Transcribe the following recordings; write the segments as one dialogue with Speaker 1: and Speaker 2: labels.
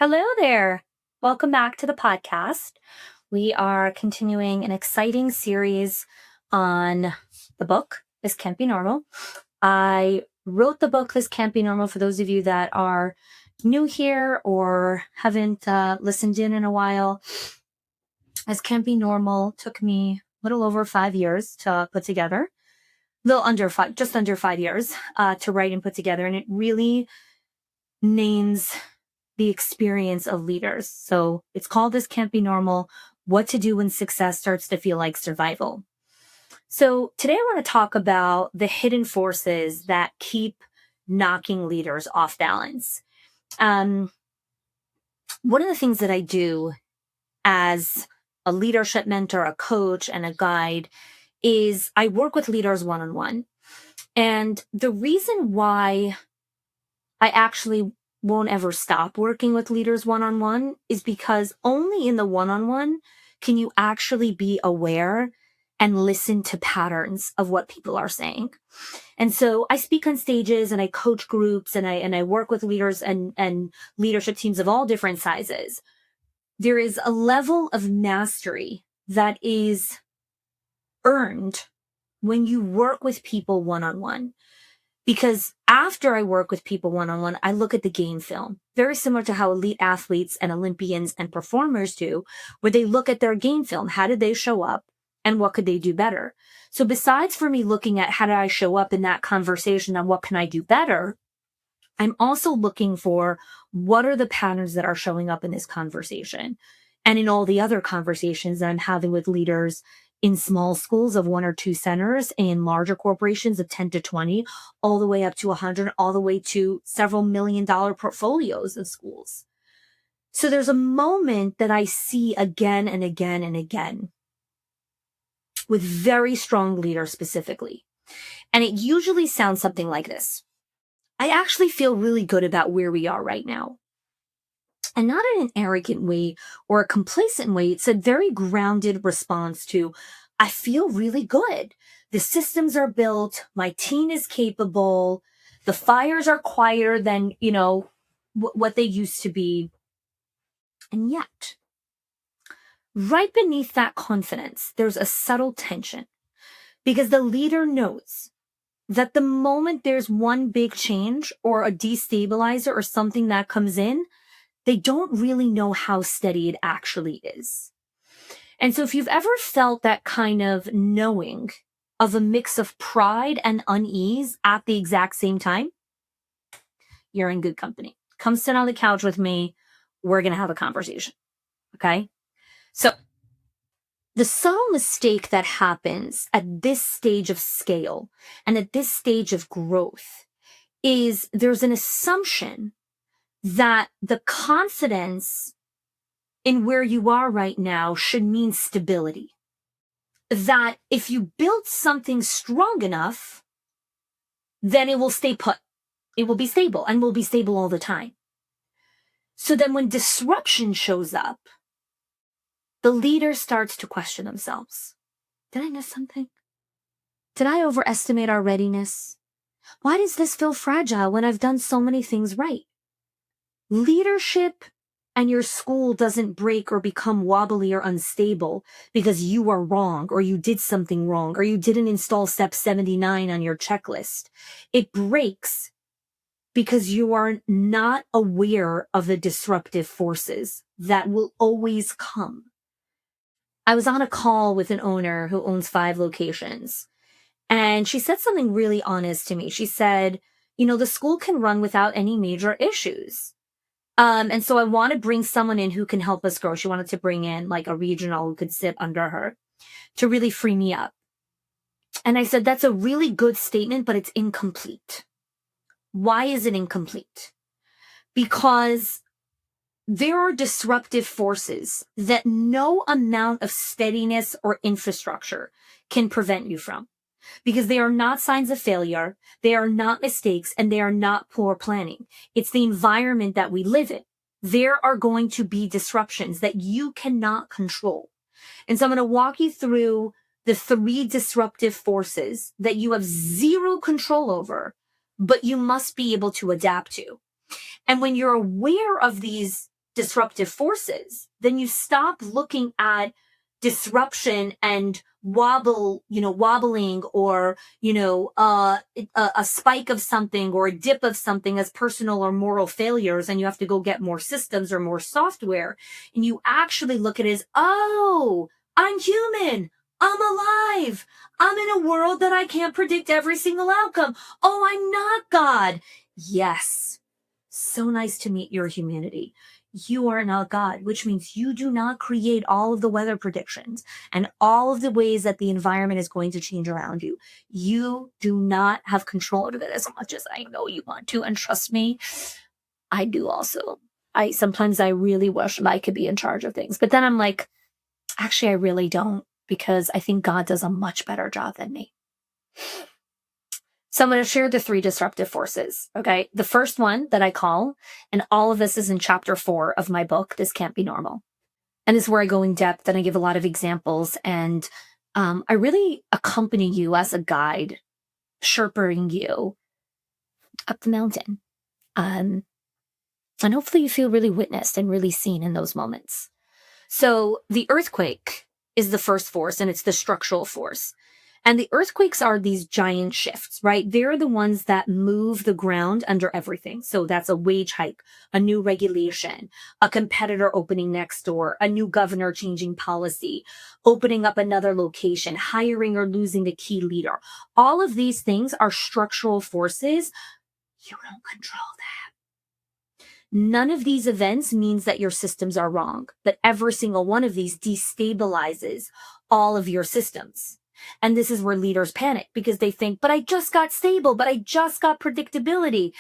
Speaker 1: Hello there. Welcome back to the podcast. We are continuing an exciting series on the book, This Can't Be Normal. I wrote the book, This Can't Be Normal, for those of you that are new here or haven't listened in a while. This Can't Be Normal took me a little over 5 years to put together. Just under 5 years to write and put together. And it really names the experience of leaders. So it's called This Can't Be Normal, What to Do When Success Starts to Feel Like Survival. So today I want to talk about the hidden forces that keep knocking leaders off balance. One of the things that I do as a leadership mentor, a coach, and a guide is I work with leaders one-on-one. And the reason why I actually won't ever stop working with leaders one-on-one is because only in the one-on-one can you actually be aware and listen to patterns of what people are saying. And so I speak on stages and I coach groups and I work with leaders and leadership teams of all different sizes. There is a level of mastery that is earned when you work with people one-on-one. Because after I work with people one-on-one, I look at the game film, very similar to how elite athletes and Olympians and performers do, where they look at their game film. How did they show up and what could they do better? So besides for me looking at how did I show up in that conversation and what can I do better, I'm also looking for what are the patterns that are showing up in this conversation and in all the other conversations that I'm having with leaders in small schools of 1 or 2 centers, in larger corporations of 10 to 20, all the way up to 100, all the way to several $1 million portfolios of schools. So there's a moment that I see again and again and again with very strong leaders specifically. And it usually sounds something like this. I actually feel really good about where we are right now. And not in an arrogant way or a complacent way. It's a very grounded response to, I feel really good. The systems are built. My team is capable. The fires are quieter than, what they used to be. And yet, right beneath that confidence, there's a subtle tension because the leader knows that the moment there's one big change or a destabilizer or something that comes in, they don't really know how steady it actually is. And so if you've ever felt that kind of knowing of a mix of pride and unease at the exact same time, you're in good company. Come sit on the couch with me. We're going to have a conversation. Okay? So the subtle mistake that happens at this stage of scale and at this stage of growth is there's an assumption that the confidence in where you are right now should mean stability. That if you build something strong enough, then it will stay put. It will be stable and will be stable all the time. So then when disruption shows up, the leader starts to question themselves. Did I miss something? Did I overestimate our readiness? Why does this feel fragile when I've done so many things right? Leadership and your school doesn't break or become wobbly or unstable because you are wrong or you did something wrong or you didn't install step 79 on your checklist. It breaks because you are not aware of the disruptive forces that will always come. I was on a call with an owner who owns 5 locations, and she said something really honest to me. She said, the school can run without any major issues. And so I want to bring someone in who can help us grow. She wanted to bring in like a regional who could sit under her to really free me up. And I said, that's a really good statement, but it's incomplete. Why is it incomplete? Because there are disruptive forces that no amount of steadiness or infrastructure can prevent you from. Because they are not signs of failure, they are not mistakes, and they are not poor planning. It's the environment that we live in. There are going to be disruptions that you cannot control. And so I'm going to walk you through the 3 disruptive forces that you have zero control over, but you must be able to adapt to. And when you're aware of these disruptive forces, then you stop looking at disruption and wobbling or, a spike of something or a dip of something as personal or moral failures. And you have to go get more systems or more software. And you actually look at it as, oh, I'm human. I'm alive. I'm in a world that I can't predict every single outcome. Oh, I'm not God. Yes. So nice to meet your humanity. You are not God, which means you do not create all of the weather predictions and all of the ways that the environment is going to change around you. You do not have control of it as much as I know you want to. And trust me, I do also. Sometimes I really wish I could be in charge of things. But then I'm like, actually, I really don't, because I think God does a much better job than me. So I'm going to share the 3 disruptive forces, okay? The first one that I call, and all of this is in chapter 4 of my book, This Can't Be Normal. And this is where I go in depth and I give a lot of examples. And I really accompany you as a guide, sherpering you up the mountain. And hopefully you feel really witnessed and really seen in those moments. So the earthquake is the first force, and it's the structural force. And the earthquakes are these giant shifts, right? They're the ones that move the ground under everything. So that's a wage hike, a new regulation, a competitor opening next door, a new governor changing policy, opening up another location, hiring or losing a key leader. All of these things are structural forces. You don't control that. None of these events means that your systems are wrong, but every single one of these destabilizes all of your systems. And this is where leaders panic, because they think, but I just got stable, but I just got predictability.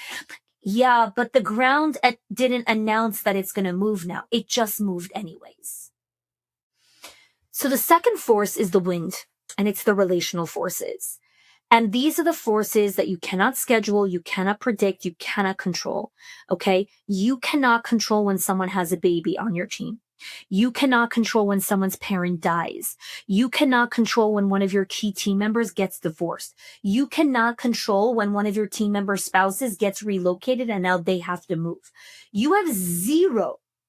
Speaker 1: Yeah, but the ground didn't announce that it's going to move now. It just moved anyways. So the second force is the wind, and it's the relational forces. And these are the forces that you cannot schedule, you cannot predict, you cannot control. Okay? You cannot control when someone has a baby on your team. You cannot control when someone's parent dies. You cannot control when one of your key team members gets divorced. You cannot control when one of your team member spouses gets relocated and now they have to move. You have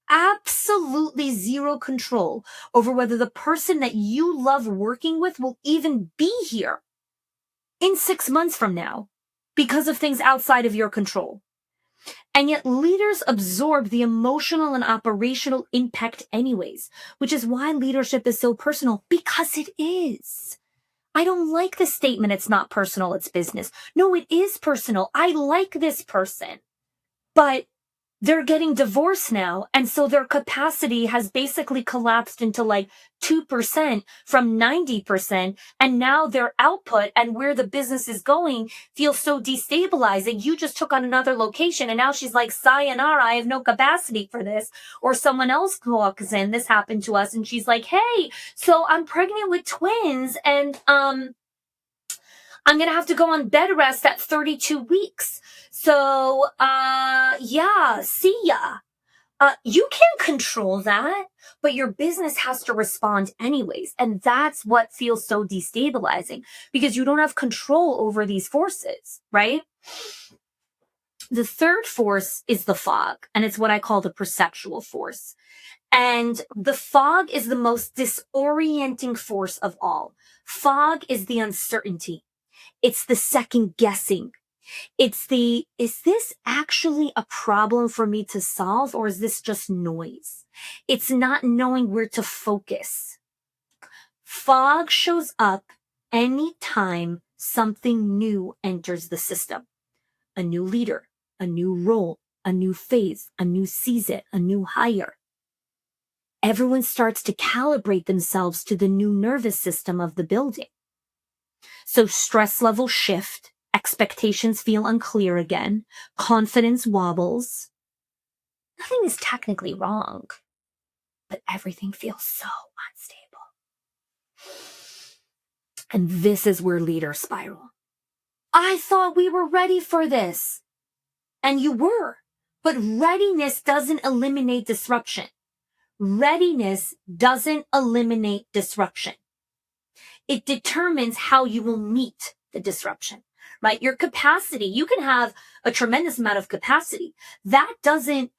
Speaker 1: absolutely zero control over whether the person that you love working with will even be here in 6 months from now because of things outside of your control. And yet leaders absorb the emotional and operational impact anyways, which is why leadership is so personal, because it is. I don't like the statement, it's not personal, it's business. No, it is personal. I like this person, but they're getting divorced now. And so their capacity has basically collapsed into like 2% from 90%. And now their output and where the business is going feels so destabilizing. You just took on another location. And now she's like, sayonara, I have no capacity for this. Or someone else walks in. This happened to us. And she's like, hey, so I'm pregnant with twins. And, I'm going to have to go on bed rest at 32 weeks. So, yeah, see ya. You can't control that, but your business has to respond anyways. And that's what feels so destabilizing, because you don't have control over these forces, right? The third force is the fog, and it's what I call the perceptual force. And the fog is the most disorienting force of all. Fog is the uncertainty. It's the second guessing. It's is this actually a problem for me to solve, or is this just noise? It's not knowing where to focus. Fog shows up anytime something new enters the system. A new leader, a new role, a new phase, a new season, a new hire. Everyone starts to calibrate themselves to the new nervous system of the building. So stress levels shift, expectations feel unclear again, confidence wobbles. Nothing is technically wrong, but everything feels so unstable. And this is where leaders spiral. I thought we were ready for this. And you were, but readiness doesn't eliminate disruption. Readiness doesn't eliminate disruption. It determines how you will meet the disruption, right? Your capacity, you can have a tremendous amount of capacity. That doesn't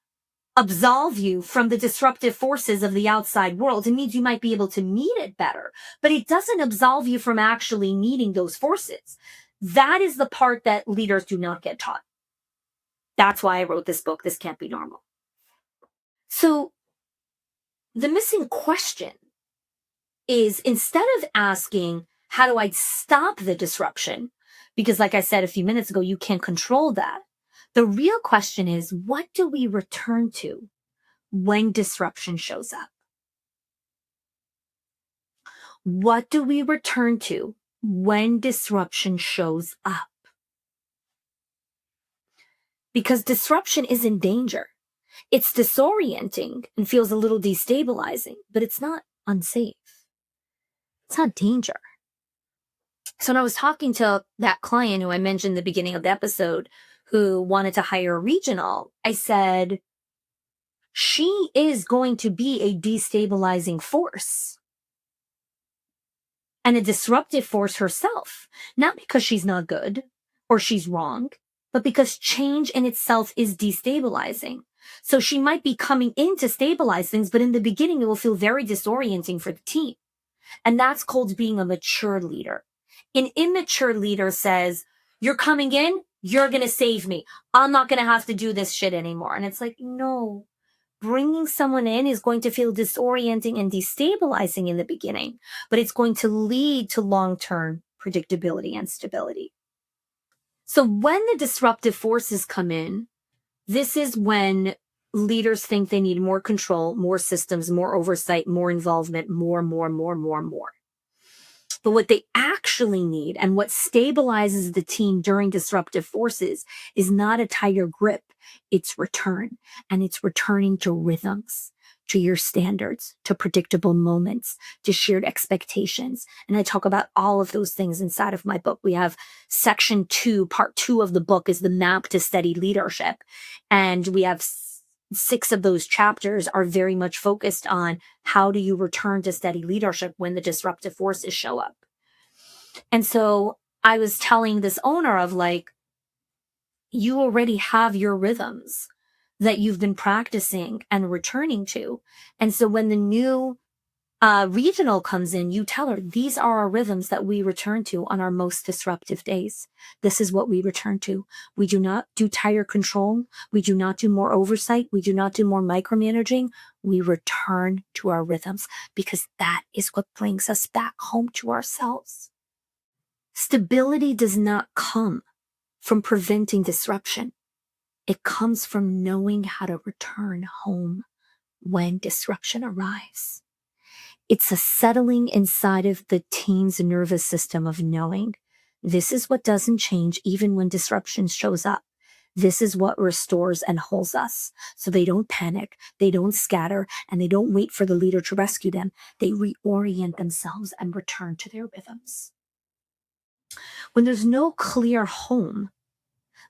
Speaker 1: absolve you from the disruptive forces of the outside world. It means you might be able to meet it better, but it doesn't absolve you from actually needing those forces. That is the part that leaders do not get taught. That's why I wrote this book, This Can't Be Normal. So the missing question is, instead of asking, how do I stop the disruption? Because like I said a few minutes ago, you can't control that. The real question is, what do we return to when disruption shows up? What do we return to when disruption shows up? Because disruption isn't danger. It's disorienting and feels a little destabilizing, but it's not unsafe. It's not danger. So when I was talking to that client who I mentioned in the beginning of the episode who wanted to hire a regional, I said, she is going to be a destabilizing force and a disruptive force herself, not because she's not good or she's wrong, but because change in itself is destabilizing. So she might be coming in to stabilize things, but in the beginning, it will feel very disorienting for the team. And that's called being a mature leader. An immature leader says, you're coming in, you're going to save me. I'm not going to have to do this shit anymore. And it's like, no, bringing someone in is going to feel disorienting and destabilizing in the beginning, but it's going to lead to long-term predictability and stability. So when the disruptive forces come in, this is when leaders think they need more control, more systems, more oversight, more involvement, more. But what they actually need and what stabilizes the team during disruptive forces is not a tighter grip. It's return. And it's returning to rhythms, to your standards, to predictable moments, to shared expectations. And I talk about all of those things inside of my book. We have section 2, part 2 of the book is the map to steady leadership. And we have 6 of those chapters are very much focused on how do you return to steady leadership when the disruptive forces show up. And so I was telling this owner of like, you already have your rhythms that you've been practicing and returning to. And so when the new regional comes in, you tell her, these are our rhythms that we return to on our most disruptive days. This is what we return to. We do not do tighter control. We do not do more oversight. We do not do more micromanaging. We return to our rhythms because that is what brings us back home to ourselves. Stability does not come from preventing disruption. It comes from knowing how to return home when disruption arrives. It's a settling inside of the team's nervous system of knowing this is what doesn't change even when disruption shows up. This is what restores and holds us. So they don't panic, they don't scatter, and they don't wait for the leader to rescue them. They reorient themselves and return to their rhythms. When there's no clear home,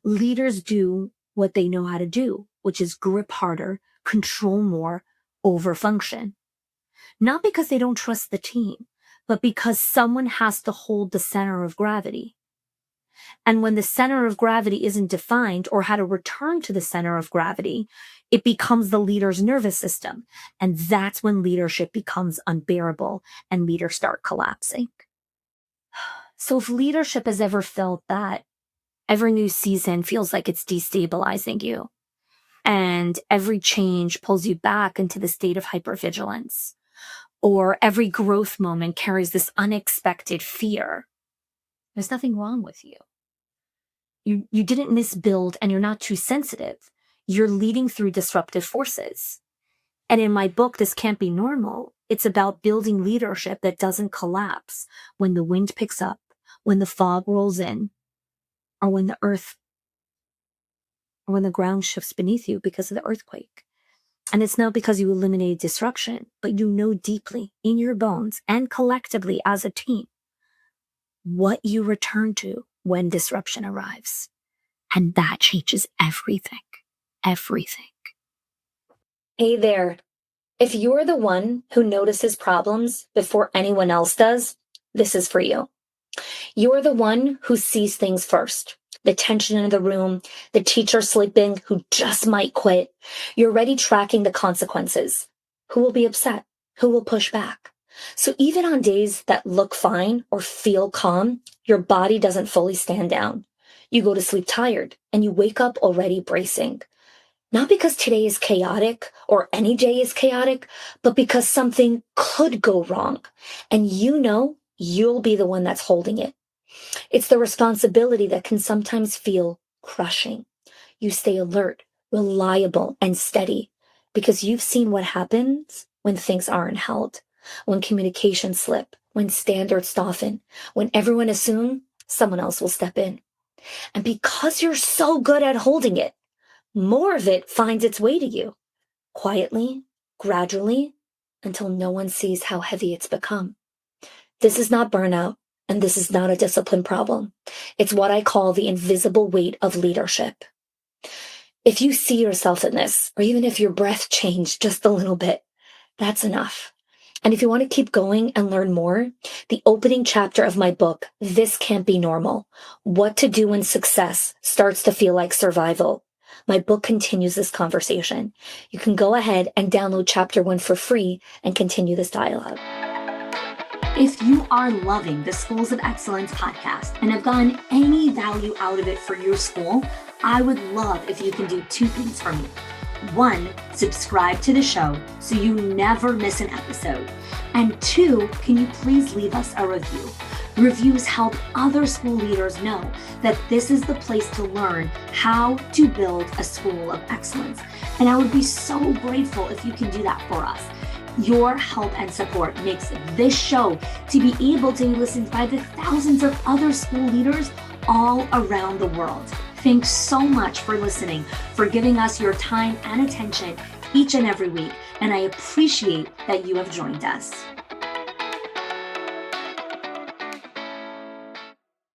Speaker 1: leaders do what they know how to do, which is grip harder, control more, overfunction. Not because they don't trust the team, but because someone has to hold the center of gravity. And when the center of gravity isn't defined or how to return to the center of gravity, it becomes the leader's nervous system. And that's when leadership becomes unbearable and leaders start collapsing. So if leadership has ever felt that, every new season feels like it's destabilizing you, and every change pulls you back into the state of hypervigilance, or every growth moment carries this unexpected fear, there's nothing wrong with you. You didn't misbuild and you're not too sensitive. You're leading through disruptive forces. And in my book, This Can't Be Normal, it's about building leadership that doesn't collapse when the wind picks up, when the fog rolls in, or when the ground shifts beneath you because of the earthquake. And it's not because you eliminated disruption, but you know deeply in your bones and collectively as a team what you return to when disruption arrives. And that changes everything. Everything. Hey there. If you're the one who notices problems before anyone else does, this is for you. You're the one who sees things first. the tension in the room, the teacher sleeping who just might quit. You're already tracking the consequences. Who will be upset? Who will push back? So even on days that look fine or feel calm, your body doesn't fully stand down. You go to sleep tired and you wake up already bracing. Not because today is chaotic or any day is chaotic, but because something could go wrong. And you know you'll be the one that's holding it. It's the responsibility that can sometimes feel crushing. You stay alert, reliable, and steady because you've seen what happens when things aren't held, when communications slip, when standards soften, when everyone assumes someone else will step in. And because you're so good at holding it, more of it finds its way to you, quietly, gradually, until no one sees how heavy it's become. This is not burnout, and this is not a discipline problem. It's what I call the invisible weight of leadership. If you see yourself in this, or even if your breath changed just a little bit, that's enough. And if you want to keep going and learn more, the opening chapter of my book, This Can't Be Normal, What to Do When Success Starts to Feel Like Survival. My book continues this conversation. You can go ahead and download chapter 1 for free and continue this dialogue. If you are loving the Schools of Excellence podcast and have gotten any value out of it for your school, I would love if you can do 2 things for me. 1, subscribe to the show so you never miss an episode. And 2, can you please leave us a review? Reviews help other school leaders know that this is the place to learn how to build a school of excellence. And I would be so grateful if you can do that for us. Your help and support makes this show to be able to be listened by the thousands of other school leaders all around the world. Thanks so much for listening, for giving us your time and attention each and every week, and I appreciate that you have joined us.